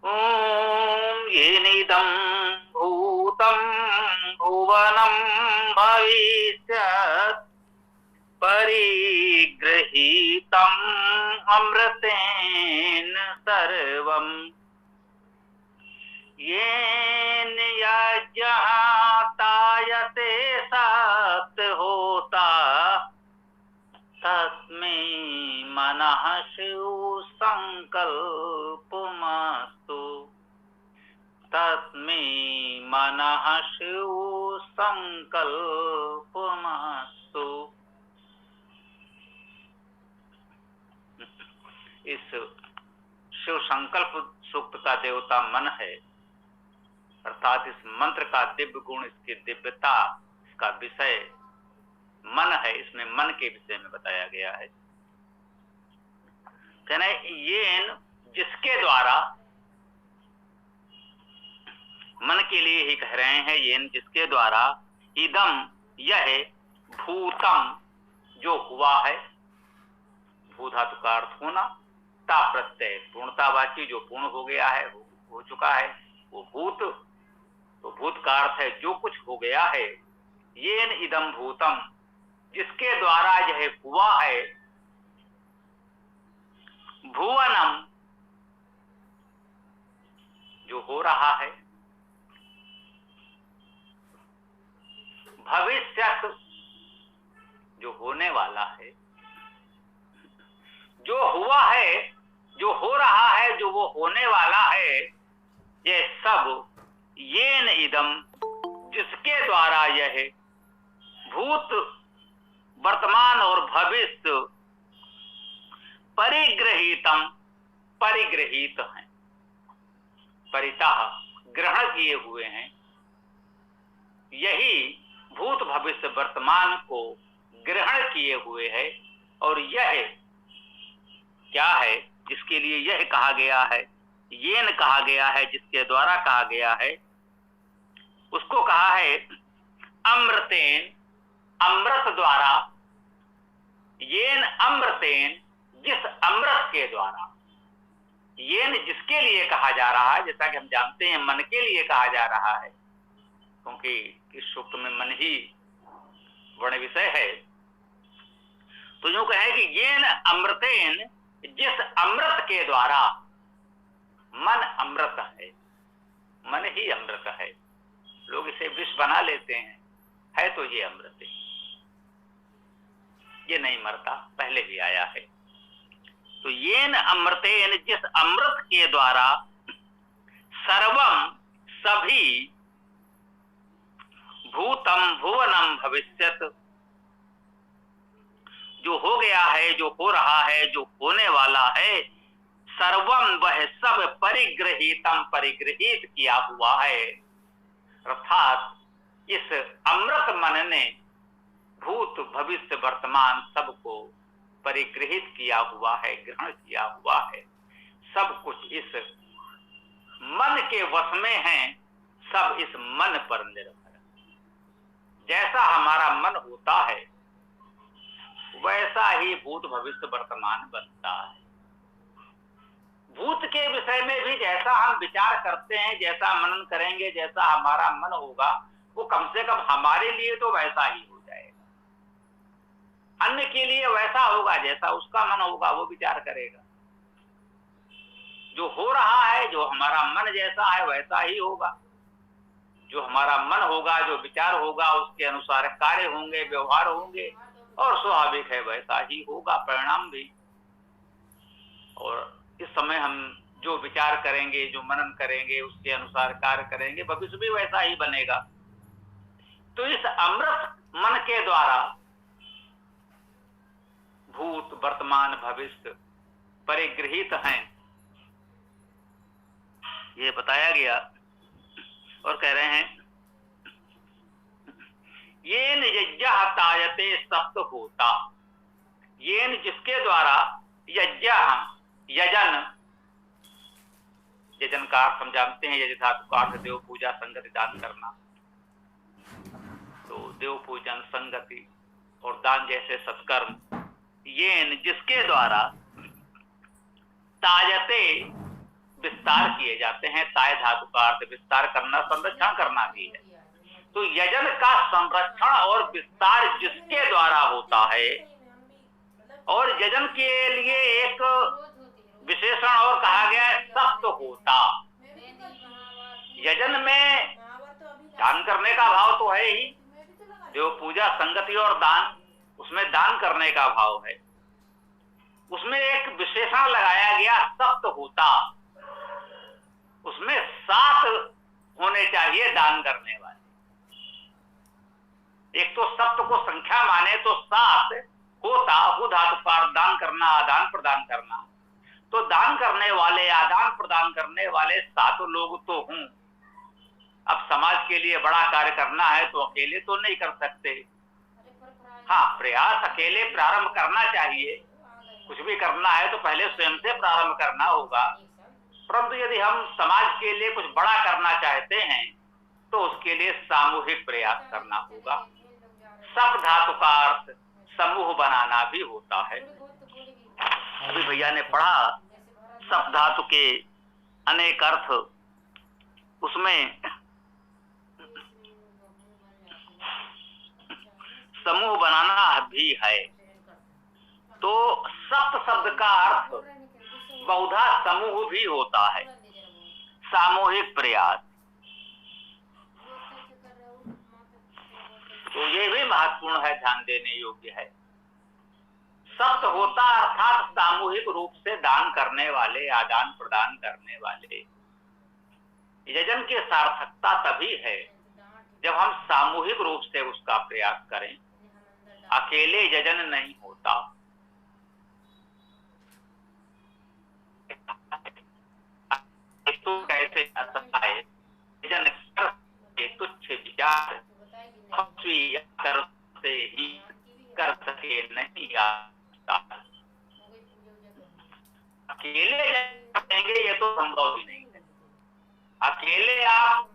ॐ येनिदं भूतं भुवनं भविष्यत् परिगृहीतम् अमृतेन सर्वम् येन यज्ञः तायते सत्होता तस्मै मनः शिव संकल्पमस्तु। तस्मै मनः शिव संकल्पमस्तु। इस शिव संकल्प सूक्त का देवता मन है, अर्थात इस मंत्र का दिव्य गुण, इसकी दिव्यता, इसका विषय मन है। इसमें मन के विषय में बताया गया है। कहना ये जिसके द्वारा, मन के लिए ही कह रहे हैं, ये जिसके द्वारा इदम यह भूतम जो हुआ है, भू धातु का अर्थ होना, ता प्रत्यय पूर्णतावाची जो पूर्ण हो गया है, हो चुका है, वो भूत, तो भूत का अर्थ है जो कुछ हो गया है। येन इदम भूतम जिसके द्वारा यह हुआ है, भुवनम जो हो रहा है, भविष्यत जो होने वाला है, जो हुआ है, जो हो रहा है, जो वो होने वाला है, ये सब येन इदम जिसके द्वारा यह भूत, वर्तमान और भविष्य परिग्रहीतम परिग्रहित हैं, परितः ग्रहण किए हुए हैं। यही भूत भविष्य वर्तमान को ग्रहण किए हुए है। और यह क्या है जिसके लिए यह कहा गया है, येन कहा गया है, जिसके द्वारा कहा गया है, उसको कहा है अमृतेन, अमृत द्वारा। येन अमृतेन जिस अमृत के द्वारा, येन जिसके लिए कहा जा रहा है, जैसा कि हम जानते हैं मन के लिए कहा जा रहा है, क्योंकि इस सूक्त में मन ही वर्ण विषय है। तो यूं कहे कि येन अमृतेन जिस अमृत के द्वारा, मन अमृत है, मन ही अमृत है। लोग इसे विष बना लेते हैं, है तो ये अमृत है, ये नहीं मरता, पहले भी आया है। तो येन अमृतेन जिस अमृत के द्वारा सर्वम सभी भूतम भुवनम भविष्यत जो हो गया है, जो हो रहा है, जो होने वाला है, सर्वम वह सब परिग्रहीतम परिग्रहित किया हुआ है। अर्थात इस अमृत मन ने भूत भविष्य वर्तमान सबको परिग्रहित किया हुआ है, ग्रहण किया हुआ है। सब कुछ इस मन के वश में है, सब इस मन पर निर्भर है। जैसा हमारा मन होता है वैसा ही भूत भविष्य वर्तमान बनता है। भूत के विषय में भी जैसा हम विचार करते हैं, जैसा मनन करेंगे, जैसा हमारा मन होगा, वो कम से कम हमारे लिए तो वैसा ही हो जाएगा। अन्य के लिए वैसा होगा जैसा उसका मन होगा, वो विचार करेगा। जो हो रहा है, जो हमारा मन जैसा है वैसा ही होगा। जो हमारा मन होगा, जो विचार होगा, उसके अनुसार कार्य होंगे, व्यवहार होंगे, और स्वाभाविक है वैसा ही होगा परिणाम भी। और इस समय हम जो विचार करेंगे, जो मनन करेंगे, उसके अनुसार कार्य करेंगे, भविष्य भी वैसा ही बनेगा। तो इस अमृत मन के द्वारा भूत वर्तमान भविष्य परिगृहित हैं, ये बताया गया। और कह रहे हैं येन यज्ञः तायते सप्त होता, येन जिसके द्वारा यज्ञ, यजन, यजन का अर्थ हम जानते हैं, यजन धातु का अर्थ देव पूजा, संगति दान करना। तो देव पूजन, संगति और दान जैसे सत्कर्म, येन जिसके द्वारा तायते विस्तार किए जाते हैं। ताय धातु का अर्थ विस्तार करना, संरक्षण करना भी है। तो यजन का संरक्षण और विस्तार जिसके द्वारा होता है, और यजन के लिए एक विशेषण और कहा गया है, सप्त होता। यजन में दान करने का भाव तो है ही, जो पूजा, संगति और दान, उसमें दान करने का भाव है। उसमें एक विशेषण लगाया गया, सप्त होता। उसमें 7 होने चाहिए दान करने वाले। एक तो सप्त को संख्या माने तो 7 होता, हु धातु का दान करना, आदान प्रदान करना। तो दान करने वाले, आदान प्रदान करने वाले 7 लोग तो हूं। अब समाज के लिए बड़ा कार्य करना है तो अकेले तो नहीं कर सकते। हाँ, प्रयास अकेले प्रारंभ करना चाहिए। कुछ भी करना है तो पहले स्वयं से प्रारंभ करना होगा। परंतु यदि हम समाज के लिए कुछ बड़ा करना चाहते हैं तो उसके लिए सामूहिक प्रयास करना होगा। सब धातु का अर्थ समूह बनाना भी होता है। अभी भैया ने पढ़ा सब धातु के अनेक अर्थ, उसमें समूह बनाना भी है। तो सप्त शब्द का अर्थ बहुधा समूह भी होता है, सामूहिक प्रयास। तो ये भी महत्वपूर्ण है, ध्यान देने योग्य है। सप्त होता अर्थात सामूहिक रूप से दान करने वाले, आदान प्रदान करने वाले। यजन की सार्थकता तभी है जब हम सामूहिक रूप से उसका प्रयास करें। अकेले यजन नहीं होता। तो कैसे यजन करके तुच्छ विचार करते ही कर सके नहीं आता। अकेले करेंगे ये तो संभव ही नहीं है। अकेले आप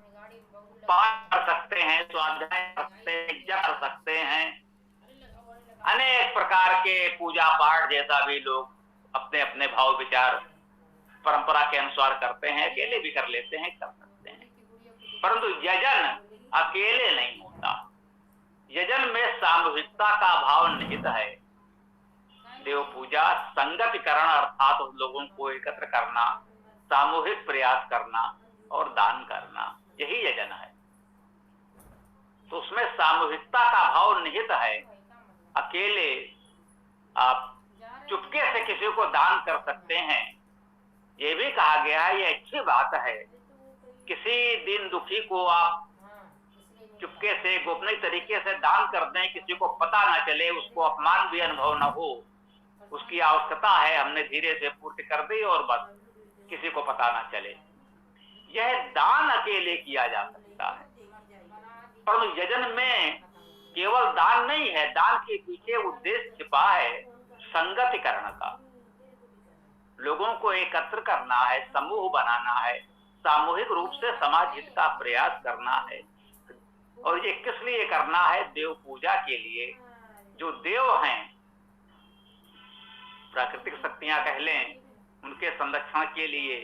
पाठ कर सकते हैं, स्वाध्याय कर सकते हैं, जप कर सकते हैं, अनेक प्रकार के पूजा पाठ जैसा भी लोग अपने अपने भाव विचार परंपरा के अनुसार करते हैं, अकेले भी कर लेते हैं, कर सकते हैं। परंतु यजन अकेले नहीं होता। यजन में सामूहिकता का भाव निहित है। देव पूजा संगतिकरण अर्थात उन लोगों को एकत्र करना, सामूहिक प्रयास करना और दान करना, यही यजन है। तो उसमें सामूहिकता का भाव निहित है। अकेले आप चुपके से किसी को दान कर सकते हैं, ये भी कहा गया है, ये अच्छी बात है। किसी दिन दुखी को आप चुपके से, गोपनीय तरीके से दान कर दें, किसी को पता ना चले, उसको अपमान भी अनुभव न हो। उसकी आवश्यकता है, हमने धीरे से पूर्ति कर दी और बस किसी को पता ना चले। यह दान अकेले किया जा सकता है। पर यजन में केवल दान नहीं है, दान के पीछे उद्देश्य छिपा है संगतिकरण का। लोगों को एकत्र करना है, समूह बनाना है, सामूहिक रूप से समाज हित का प्रयास करना है। और ये किस लिए करना है? देव पूजा के लिए। जो देव हैं, प्राकृतिक शक्तियां कह लें, उनके संरक्षण के लिए,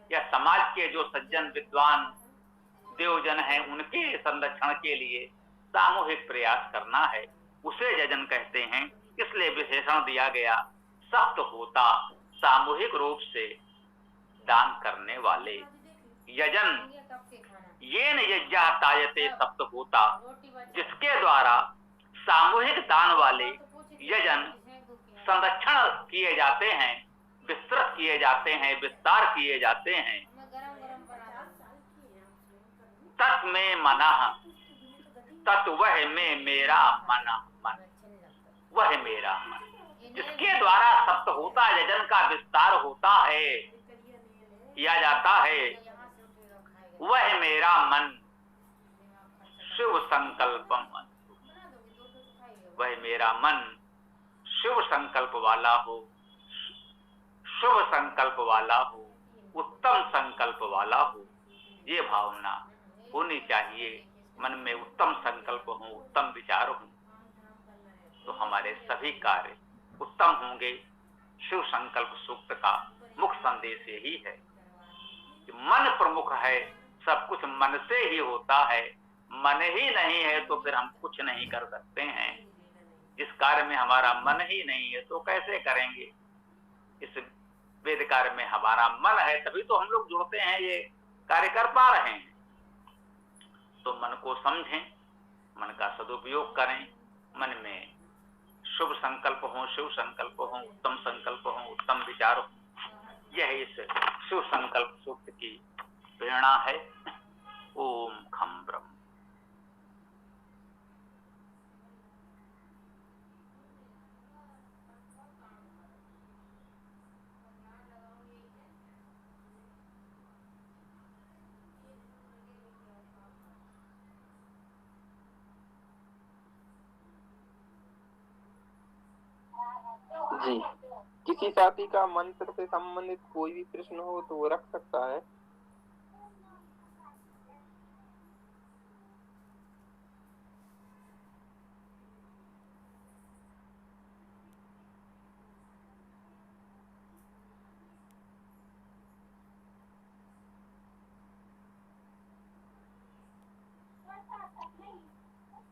या समाज के जो सज्जन विद्वान देवजन हैं उनके संरक्षण के लिए सामूहिक प्रयास करना है। उसे यजन कहते हैं। इसलिए विशेषण दिया गया, सप्त होता, सामूहिक रूप से दान करने वाले। यजन येन यज्ञः तायते सप्त होता, जिसके द्वारा सामूहिक दान वाले यजन संरक्षण किए जाते हैं, विस्तृत किए जाते हैं, विस्तार किए जाते हैं। तत् में मनः, तत् वह में मेरा मन, मन वह मेरा मन, जिसके द्वारा सप्त होता यजन का विस्तार होता है, किया जाता है, वह मेरा मन शिव संकल्पम, वह मेरा मन शिव संकल्प वाला हो, शुभ संकल्प वाला हो, उत्तम संकल्प वाला हो। ये भावना होनी चाहिए। मन में उत्तम संकल्प हो, उत्तम विचार हो, तो हमारे सभी कार्य उत्तम होंगे। शिव संकल्प सूक्त का मुख्य संदेश यही है। सुख है सब कुछ मन से ही होता है। मन ही नहीं है तो फिर हम कुछ नहीं कर सकते हैं। जिस कार्य में हमारा मन ही नहीं है तो कैसे करेंगे। इस वेद कार्य में हमारा मन है तभी तो हम लोग जुड़ते हैं, ये कार्य कर पा रहे हैं। तो मन को समझें, मन का सदुपयोग करें, मन में शुभ संकल्प हो, शिव संकल्प हो, उत्तम संकल्प हो, उत्तम विचार हो। यह इस शिव संकल्प सूक्त की प्रेरणा है। ओम खम ब्रह्म। जी, किसी साथी का मंत्र से संबंधित कोई भी प्रश्न हो तो वो रख सकता है।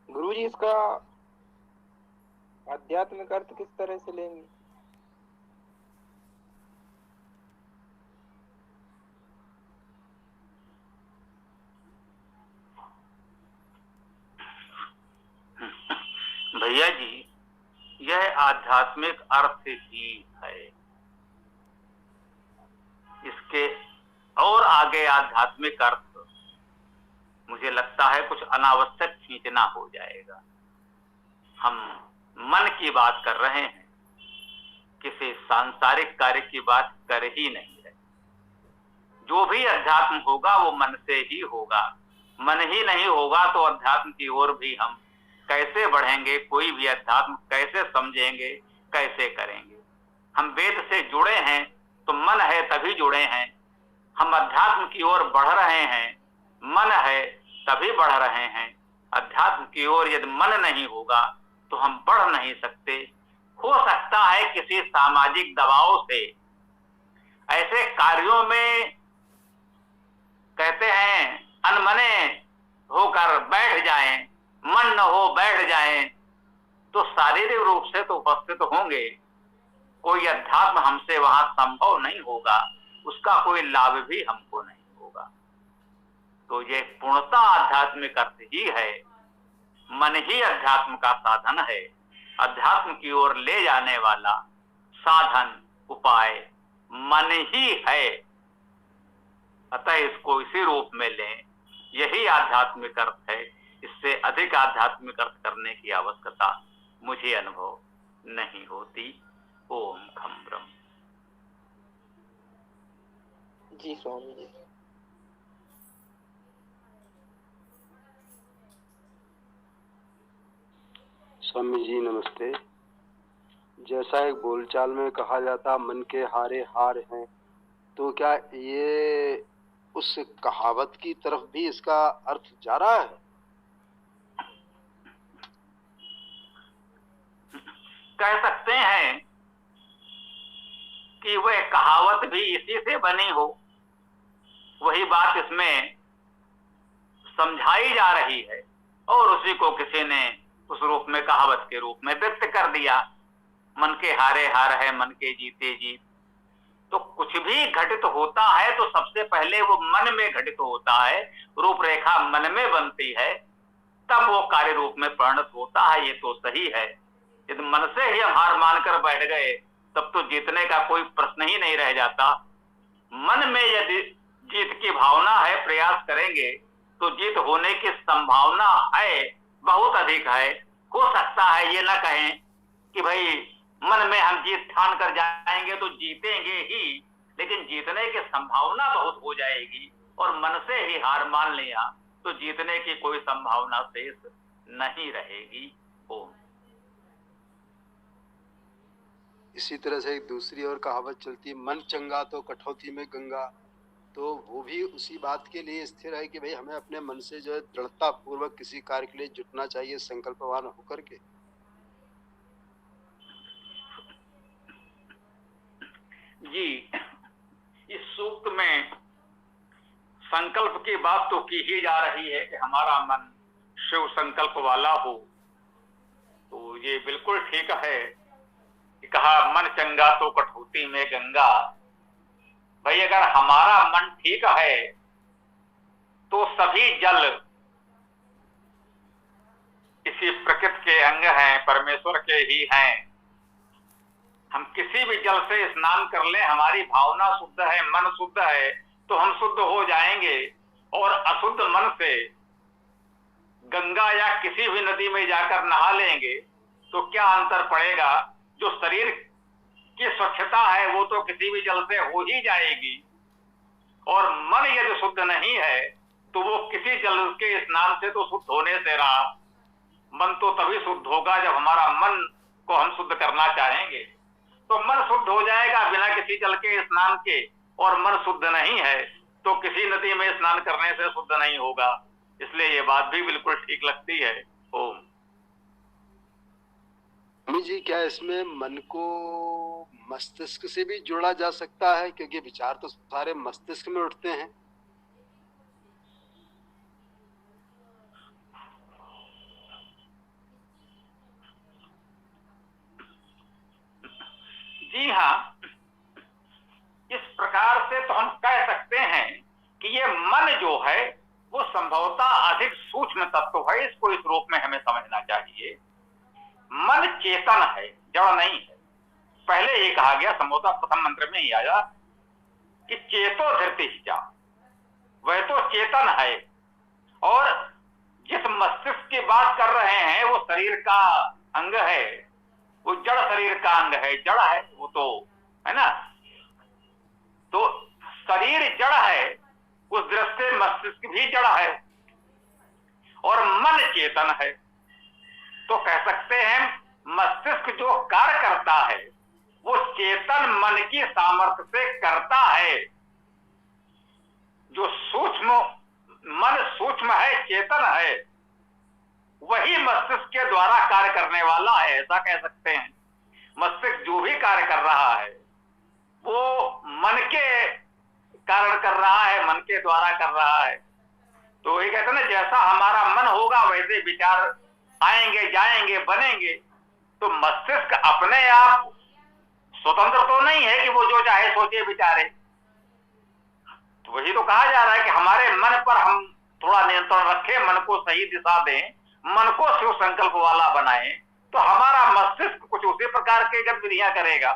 गुरुजी, इसका आध्यात्मिक अर्थ किस तरह से लेंगे? भैया जी, यह आध्यात्मिक अर्थ ही है। इसके और आगे आध्यात्मिक अर्थ मुझे लगता है कुछ अनावश्यक खींचना हो जाएगा। हम मन की बात कर रहे हैं, किसी सांसारिक कार्य की बात कर ही नहीं है। जो भी अध्यात्म होगा वो मन से ही होगा। मन ही नहीं होगा तो अध्यात्म की ओर भी हम कैसे बढ़ेंगे, कोई भी अध्यात्म कैसे समझेंगे, कैसे करेंगे। हम वेद से जुड़े हैं तो मन है तभी जुड़े हैं। हम अध्यात्म की ओर बढ़ रहे हैं, मन है तभी बढ़ रहे हैं। अध्यात्म की ओर यदि मन नहीं होगा तो हम बढ़ नहीं सकते। हो सकता है किसी सामाजिक दबाव से ऐसे कार्यों में कहते हैं अनमने होकर बैठ जाएं, मन न हो बैठ जाएं, तो शारीरिक रूप से तो उपस्थित होंगे, कोई अध्यात्म हमसे वहां संभव नहीं होगा, उसका कोई लाभ भी हमको नहीं होगा। तो ये पूर्णता आध्यात्मिक अर्थ ही है। मन ही अध्यात्म का साधन है। अध्यात्म की ओर ले जाने वाला साधन उपाय मन ही है। अतः इसको इसी रूप में लें, यही आध्यात्मिक अर्थ है। इससे अधिक आध्यात्मिक अर्थ करने की आवश्यकता मुझे अनुभव नहीं होती। ओम खम ब्रह्म। जी स्वामी जी। स्वामी जी नमस्ते। जैसा एक बोलचाल में कहा जाता मन के हारे हार हैं, तो क्या ये उस कहावत की तरफ भी इसका अर्थ जा रहा है? कह सकते हैं कि वह कहावत भी इसी से बनी हो, वही बात इसमें समझाई जा रही है और उसी को किसी ने उस रूप में कहावत के रूप में व्यक्त कर दिया। मन के हारे हार है, मन के जीते जीत। तो कुछ भी घटित होता है तो सबसे पहले वो मन में घटित होता है, रूपरेखा मन में बनती है, तब वो कार्य रूप में परिणत होता है। ये तो सही है। यदि मन से ही हम हार मानकर बैठ गए तब तो जीतने का कोई प्रश्न ही नहीं रह जाता। मन में यदि जीत की भावना है, प्रयास करेंगे तो जीत होने की संभावना है, बहुत अधिक है। हो सकता है ये ना कहें कि भाई मन में हम जीत ठान कर जाएंगे तो जीतेंगे ही, लेकिन जीतने की संभावना बहुत हो जाएगी। और मन से ही हार मान लिया तो जीतने की कोई संभावना शेष नहीं रहेगी। ओम। इसी तरह से एक दूसरी और कहावत चलती है, मन चंगा तो कठौती में गंगा। तो वो भी उसी बात के लिए स्थिर है कि भाई हमें अपने मन से जो है दृढ़ता पूर्वक किसी कार्य के लिए जुटना चाहिए, संकल्पवान होकर के। जी, इस सूक्त में संकल्प की बात तो की ही जा रही है कि हमारा मन शिव संकल्प वाला हो, तो ये बिल्कुल ठीक है कि कहा मन चंगा तो कठौती में गंगा। भाई अगर हमारा मन ठीक है तो सभी जल इसी प्रकृति के अंग हैं, परमेश्वर के ही हैं। हम किसी भी जल से स्नान कर लें, हमारी भावना शुद्ध है, मन शुद्ध है, तो हम शुद्ध हो जाएंगे। और अशुद्ध मन से गंगा या किसी भी नदी में जाकर नहा लेंगे तो क्या अंतर पड़ेगा? जो शरीर की स्वच्छता है वो तो किसी भी जल से हो ही जाएगी, और मन यदि शुद्ध नहीं है तो वो किसी जल के स्नान से तो शुद्ध होने से रहा। मन तो तभी शुद्ध होगा जब हमारा मन को हम शुद्ध करना चाहेंगे, तो मन शुद्ध हो जाएगा बिना किसी जल के स्नान के। और मन शुद्ध नहीं है तो किसी नदी में स्नान करने से शुद्ध नहीं होगा। इसलिए ये बात भी बिल्कुल ठीक लगती है। ओम। स्वामी जी, क्या इसमें मन को मस्तिष्क से भी जोड़ा जा सकता है? क्योंकि विचार तो सारे मस्तिष्क में उठते हैं। जी हाँ, इस प्रकार से तो हम कह सकते हैं कि ये मन जो है वो संभवतः अधिक सूक्ष्म तत्व है। इसको इस रूप में हमें समझना चाहिए। मन चेतन है, जड़ नहीं है। पहले ये कहा गया, संभवतः प्रथम मंत्र में ही आया कि चेतो धृति जा, वह तो चेतन है। और जिस मस्तिष्क की बात कर रहे हैं वो शरीर का अंग है, वो जड़ शरीर का अंग है, जड़ है वो तो, है ना। तो शरीर जड़ है, उस दृष्टि से मस्तिष्क भी जड़ है, और मन चेतन है। तो कह सकते हैं मस्तिष्क जो कार्य करता है वो चेतन मन की सामर्थ्य से करता है। जो सूक्ष्म मन सूक्ष्म है, चेतन है, वही मस्तिष्क के द्वारा कार्य करने वाला है, ऐसा कह सकते हैं। मस्तिष्क जो भी कार्य कर रहा है वो मन के कारण कर रहा है, मन के द्वारा कर रहा है। तो ये कहते हैं ना, जैसा हमारा मन होगा वैसे विचार आएंगे, जाएंगे, बनेंगे। तो मस्तिष्क अपने आप स्वतंत्र तो नहीं है कि वो जो चाहे सोचे विचारे। तो वही तो कहा जा रहा है कि हमारे मन पर हम थोड़ा नियंत्रण रखें, मन को सही दिशा दें, मन को शिव संकल्प वाला बनाएं, तो हमारा मस्तिष्क कुछ उसी प्रकार की गतिविधियां करेगा।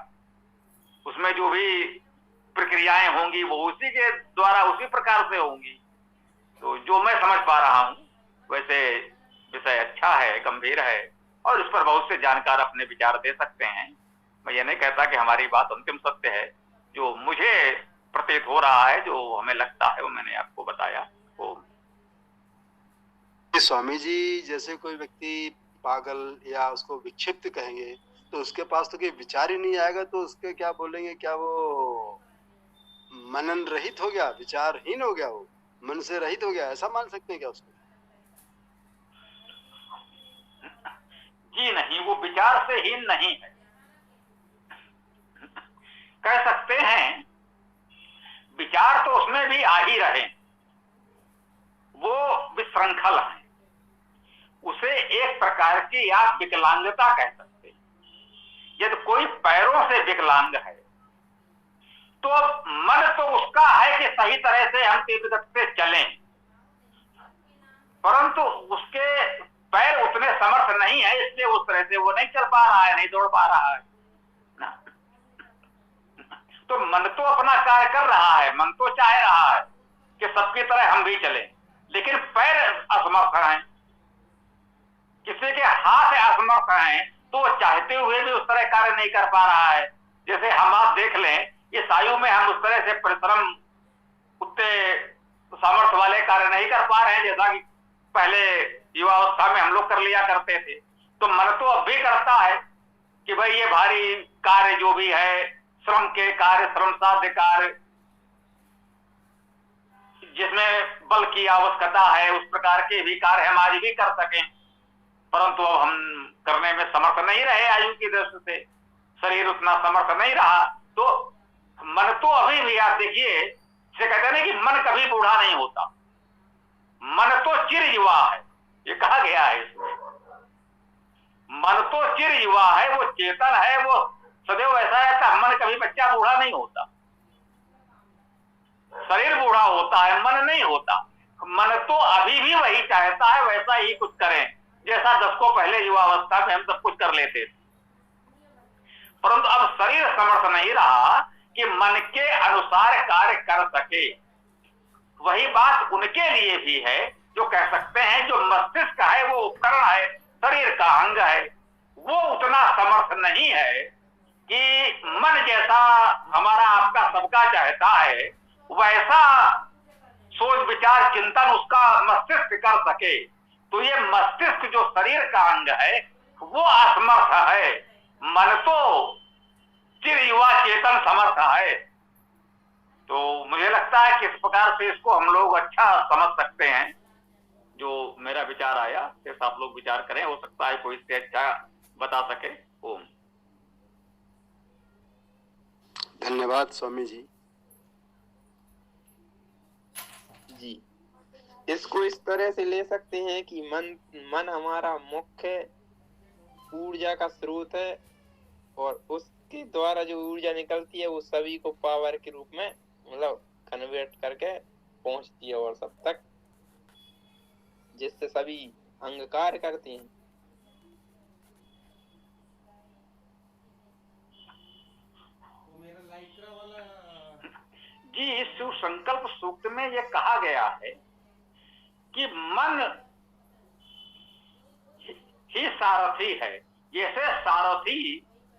उसमें जो भी प्रक्रियाएं होंगी वो उसी के द्वारा उसी प्रकार से होंगी। तो जो मैं समझ पा रहा हूं वैसे विषय अच्छा है, गंभीर है, और इस पर बहुत से जानकार अपने विचार दे सकते हैं। मैं ये नहीं कहता कि हमारी बात अंतिम सत्य है। जो मुझे प्रतीत हो रहा है, जो हमें लगता है, वो मैंने आपको बताया। स्वामी जी, जैसे कोई व्यक्ति पागल या उसको विक्षिप्त कहेंगे तो उसके पास तो कोई विचार ही नहीं आएगा, तो उसके क्या बोलेंगे? क्या वो मनन रहित हो गया, विचारहीन हो गया, वो मन से रहित हो गया, ऐसा मान सकते हैं क्या उसको? जी नहीं, वो विचार से हीन नहीं है। कह सकते हैं विचार तो उसमें भी आ ही रहे, वो विशृंखल है। उसे एक प्रकार की आप विकलांगता कह सकते हैं। यदि कोई पैरों से विकलांग है तो मन तो उसका है कि सही तरह से हम तेज गति से चलें, परंतु उसके पैर उतने समर्थ नहीं है, इसलिए उस तरह से वो नहीं चल पा रहा है, नहीं दौड़ पा रहा है ना। तो मन तो अपना कार्य कर रहा है, मन तो चाह रहा है कि सबकी तरह हम भी चलें, लेकिन पैर असमर्थ हैं। किसी के हाथ असमर्थ हैं तो वो चाहते हुए भी उस तरह कार्य नहीं कर पा रहा है। जैसे हम आप देख लें, इस आयु में हम उस तरह से परिश्रम, उतने सामर्थ्य वाले कार्य नहीं कर पा रहे हैं जैसा कि पहले युवावस्था में हम लोग कर लिया करते थे। तो मन तो अब भी करता है कि भाई ये भारी कार्य जो भी है, श्रम के कार्य, श्रम साध्य कार्य, जिसमें बल की आवश्यकता है, उस प्रकार के भी कार्य हम आज भी कर सकें, परंतु अब हम करने में समर्थ नहीं रहे। आयु की दृष्टि से शरीर उतना समर्थ नहीं रहा। तो मन तो अभी भी आप देखिए इसे कहते हैं ना कि मन कभी बूढ़ा नहीं होता, मन तो चिर युवा है, ये कहा गया है इसमें। मन तो चिर युवा है, वो चेतन है, वो सदैव ऐसा रहता है। मन कभी बच्चा बूढ़ा नहीं होता, शरीर बूढ़ा होता है, मन नहीं होता। मन तो अभी भी वही चाहता है वैसा ही कुछ करें जैसा 10 को पहले युवावस्था में हम सब कुछ कर लेते थे, परंतु अब शरीर समर्थ नहीं रहा कि मन के अनुसार कार्य कर सके। वही बात उनके लिए भी है जो कह सकते हैं जो मस्तिष्क है वो उपकरण है, शरीर का अंग है, वो उतना समर्थ नहीं है कि मन जैसा हमारा आपका सबका चाहता है वैसा सोच विचार चिंतन उसका मस्तिष्क कर सके। तो ये मस्तिष्क जो शरीर का अंग है वो असमर्थ है, मन तो चिर युवा चेतन समर्थ है। तो मुझे लगता है कि इस प्रकार से इसको हम लोग अच्छा समझ सकते हैं। जो मेरा विचार आया जैसा आप लोग विचार करें, हो सकता है कोई इससे अच्छा बता सके। ओम। धन्यवाद स्वामी जी। जी, इसको इस तरह से ले सकते हैं कि मन हमारा मुख्य ऊर्जा का स्रोत है और उसके द्वारा जो ऊर्जा निकलती है वो सभी को पावर के रूप में मतलब कन्वर्ट करके पहुंचती है और सब तक, जिससे सभी अंग कार्य करते हैं। जी, इस शिव संकल्प सूक्त में यह कहा गया है कि मन ही सारथी है। जैसे सारथी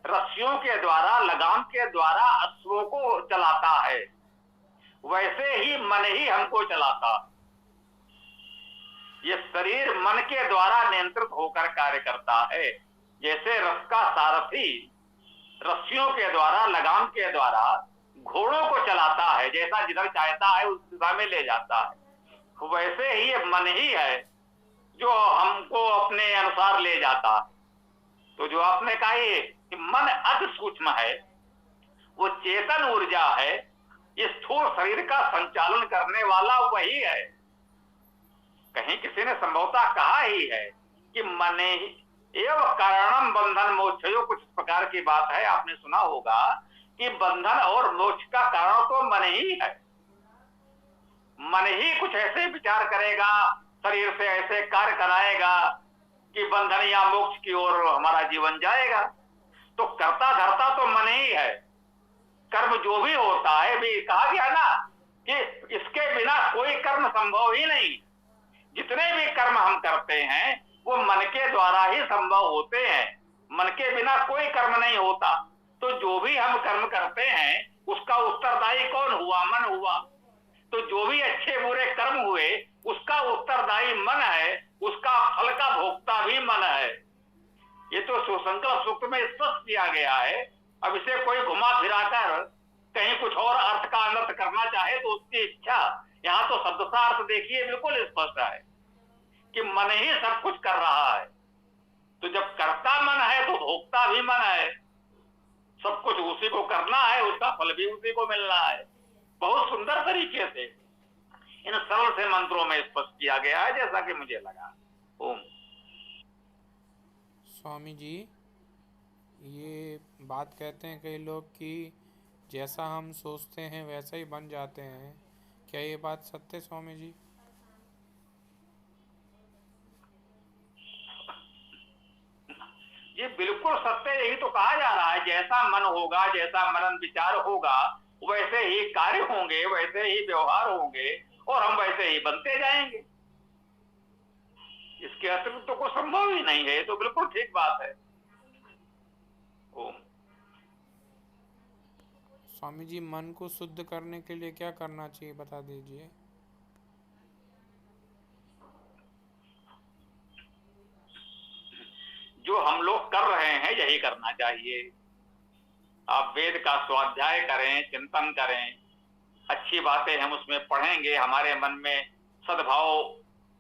रस्सियों के द्वारा, लगाम के द्वारा अश्वों को चलाता है, वैसे ही मन ही हमको चलाता। ये शरीर मन के द्वारा नियंत्रित होकर कार्य करता है। जैसे रथ का सारथी रस्सियों के द्वारा, लगाम के द्वारा घोड़ों को चलाता है, जैसा जिधर चाहता है उस दिशा में ले जाता है, वैसे ही ये मन ही है जो हमको अपने अनुसार ले जाता है। तो जो आपने कहा ये कि मन अति सूक्ष्म है, वो चेतन ऊर्जा है, इस स्थूल शरीर का संचालन करने वाला वही है। कहीं किसी ने संभवतः कहा ही है कि मन एवं कारणम बंधन मोक्षयो, कुछ प्रकार की बात है, आपने सुना होगा कि बंधन और मोक्ष का कारण तो मन ही है। मन ही कुछ ऐसे विचार करेगा, शरीर से ऐसे कार्य कराएगा कि बंधन या मोक्ष की ओर हमारा जीवन जाएगा। तो करता धरता तो मन ही है। कर्म जो भी होता है, भी कहा गया ना कि इसके बिना कोई कर्म संभव ही नहीं। जितने भी कर्म हम करते हैं वो मन के द्वारा ही संभव होते हैं, मन के बिना कोई कर्म नहीं होता। तो जो भी हम कर्म करते हैं उसका उत्तरदायी कौन हुआ? मन हुआ। तो जो भी अच्छे बुरे कर्म हुए उसका उत्तरदायी मन है, उसका फल का भोक्ता भी मन है। ये तो सुसंकल्प सूक्त में स्पष्ट किया गया है। अब इसे कोई घुमा फिराकर कहीं कुछ और अर्थ का अनर्थ करना चाहे तो उसकी इच्छा। यहाँ तो शब्दसार्थ देखिए बिल्कुल स्पष्ट है कि मन ही सब कुछ कर रहा है। तो जब कर्ता मन है तो भोक्ता भी मन है, सब कुछ उसी को करना है, उसका फल भी उसी को मिलना है। बहुत सुंदर तरीके से इन सरल से मंत्रों में स्पष्ट किया गया है, जैसा कि मुझे लगा। ओम। स्वामी जी, ये बात कहते हैं कई लोग कि जैसा हम सोचते हैं वैसा ही बन जाते हैं, क्या ये बात सत्य है स्वामी जी? ये बिल्कुल सत्य, यही तो कहा जा रहा है। जैसा मन होगा, जैसा मनन विचार होगा, वैसे ही कार्य होंगे, वैसे ही व्यवहार होंगे और हम वैसे ही बनते जाएंगे। इसके अतिरिक्त तो कोई संभव ही नहीं है। तो बिल्कुल ठीक बात है। ओम। स्वामी जी, मन को शुद्ध करने के लिए क्या करना चाहिए, बता दीजिए। जो हम लोग कर रहे हैं यही करना चाहिए। आप वेद का स्वाध्याय करें, चिंतन करें, अच्छी बातें हम उसमें पढ़ेंगे, हमारे मन में सद्भाव,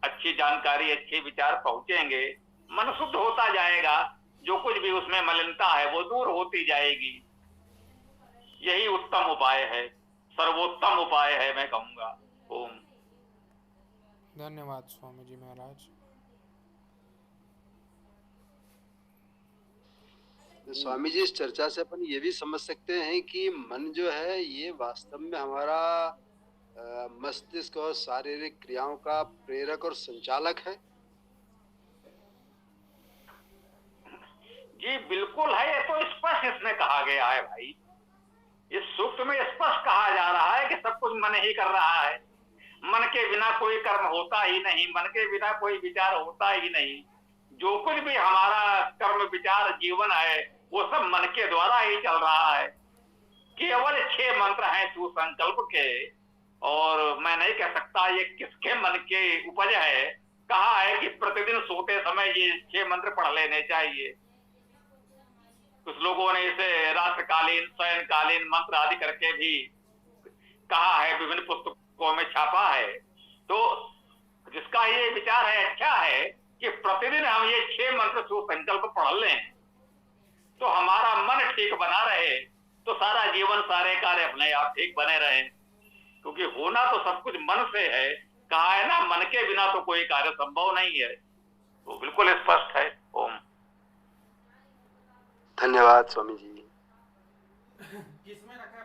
अच्छी जानकारी, अच्छे विचार पहुंचेंगे, मन शुद्ध होता जाएगा। जो कुछ भी उसमें मलिनता है वो दूर होती जाएगी। यही उत्तम उपाय है। सर्वोत्तम उपाय है, मैं कहूंगा। ओम। धन्यवाद स्वामी जी महाराज। स्वामी जी, इस चर्चा से अपन ये भी समझ सकते हैं कि मन जो है ये वास्तव में हमारा मस्तिष्क और शारीरिक क्रियाओं का प्रेरक और संचालक है। जी बिल्कुल है, ये तो स्पष्ट इसमें कहा गया है भाई। इस सूक्त में स्पष्ट कहा जा रहा है कि सब कुछ मन ही कर रहा है। मन के बिना कोई कर्म होता ही नहीं, मन के बिना कोई विचार होता ही नहीं। जो कुछ भी हमारा कर्म विचार जीवन है वो सब मन के द्वारा ही चल रहा है। केवल 6 मंत्र हैं तू संकल्प के, और मैं नहीं कह सकता ये किसके मन के उपज है। कहा है कि प्रतिदिन सोते समय ये 6 मंत्र पढ़ लेने चाहिए। कुछ लोगों ने इसे रात्रिकालीन शयनकालीन मंत्र आदि करके भी कहा है, विभिन्न पुस्तकों में छापा है। तो जिसका ये विचार है अच्छा है कि प्रतिदिन हम ये 6 मंत्र संकल्प पढ़ लें तो हमारा मन ठीक बना रहे, तो सारा जीवन सारे कार्य अपने आप ठीक बने रहे। क्योंकि होना तो सब कुछ मन से है, कहा है ना, मन के बिना तो कोई कार्य संभव नहीं है। तो बिल्कुल स्पष्ट है। ओम। धन्यवाद स्वामी जी। किसमें रखा